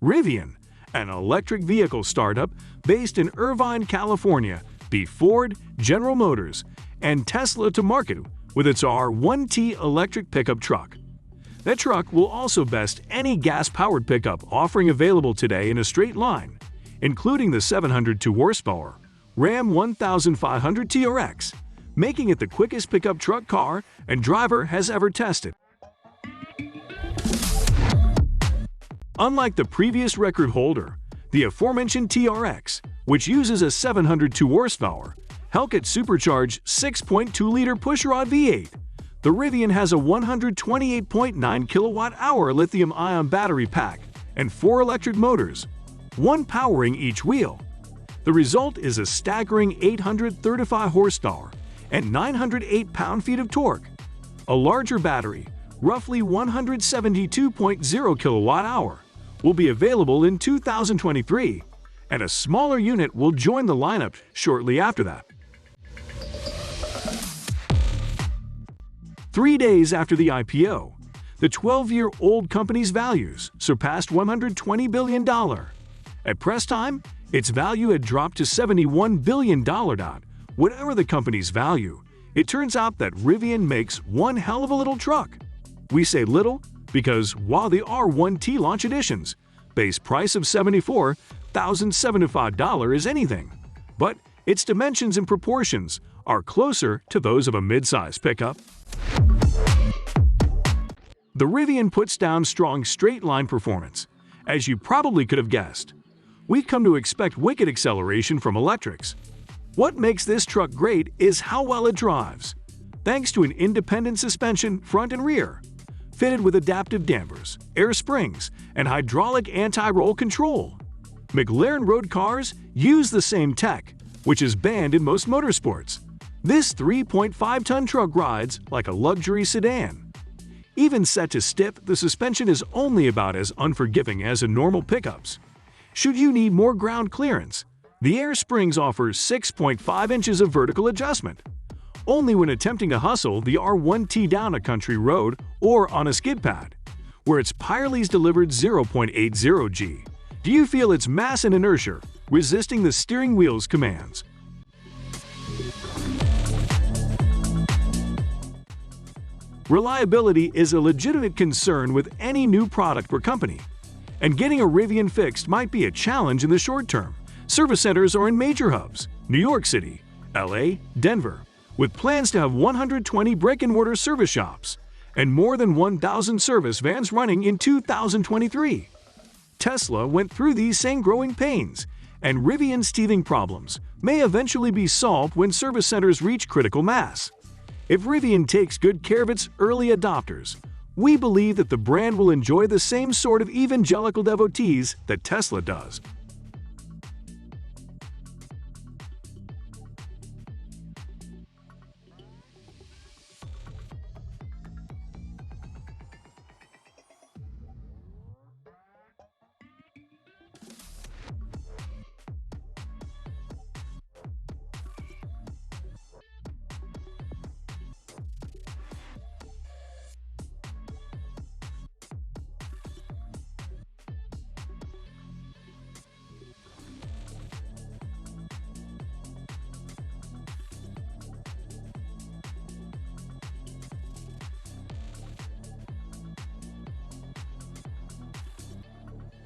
Rivian, an electric vehicle startup based in Irvine, California, beat Ford, General Motors, and Tesla to market with its R1T electric pickup truck. That truck will also best any gas-powered pickup offering available today in a straight line, including the 702 horsepower Ram 1500 TRX, making it the quickest pickup truck car and driver has ever tested. Unlike the previous record holder, the aforementioned TRX, which uses a 702 horsepower, 𝐞𝐦𝐚𝐢𝐥 supercharged 6.2-liter pushrod V8, the Rivian has a 128.9 kWh lithium-ion battery pack and 4 electric motors, one powering each wheel. The result is a staggering 835 horsepower and 908 pound-feet of torque. A larger battery, roughly 172.0 kWh, will be available in 2023, and a smaller unit will join the lineup shortly after that. 3 days after the IPO, the 12-year-old company's values surpassed $120 billion. At press time, its value had dropped to $71 billion. Whatever the company's value, it turns out that Rivian makes one hell of a little truck. We say little because while the R1T Launch Edition's base price of $74,075 is anything, but its dimensions and proportions are closer to those of a mid-size pickup. The Rivian puts down strong straight-line performance. As you probably could have guessed, we've come to expect wicked acceleration from electrics. What makes this truck great is how well it drives. Thanks to an independent suspension front and rear, fitted with adaptive dampers, air springs, and hydraulic anti-roll control. McLaren road cars use the same tech, which is banned in most motorsports. This 3.5-ton truck rides like a luxury sedan. Even set to stiff, the suspension is only about as unforgiving as in normal pickups. Should you need more ground clearance, the air springs offer 6.5 inches of vertical adjustment. Only when attempting to hustle the R1T down a country road or on a skid pad, where its Pirelli's delivered 0.80 G, do you feel its mass and inertia resisting the steering wheel's commands. Reliability is a legitimate concern with any new product or company, and getting a Rivian fixed might be a challenge in the short term. Service centers are in major hubs: New York City, LA, Denver, with plans to have 120 brick-and-mortar service shops and more than 1,000 service vans running in 2023. Tesla went through these same growing pains, and Rivian's teething problems may eventually be solved when service centers reach critical mass. If Rivian takes good care of its early adopters, we believe that the brand will enjoy the same sort of evangelical devotees that Tesla does.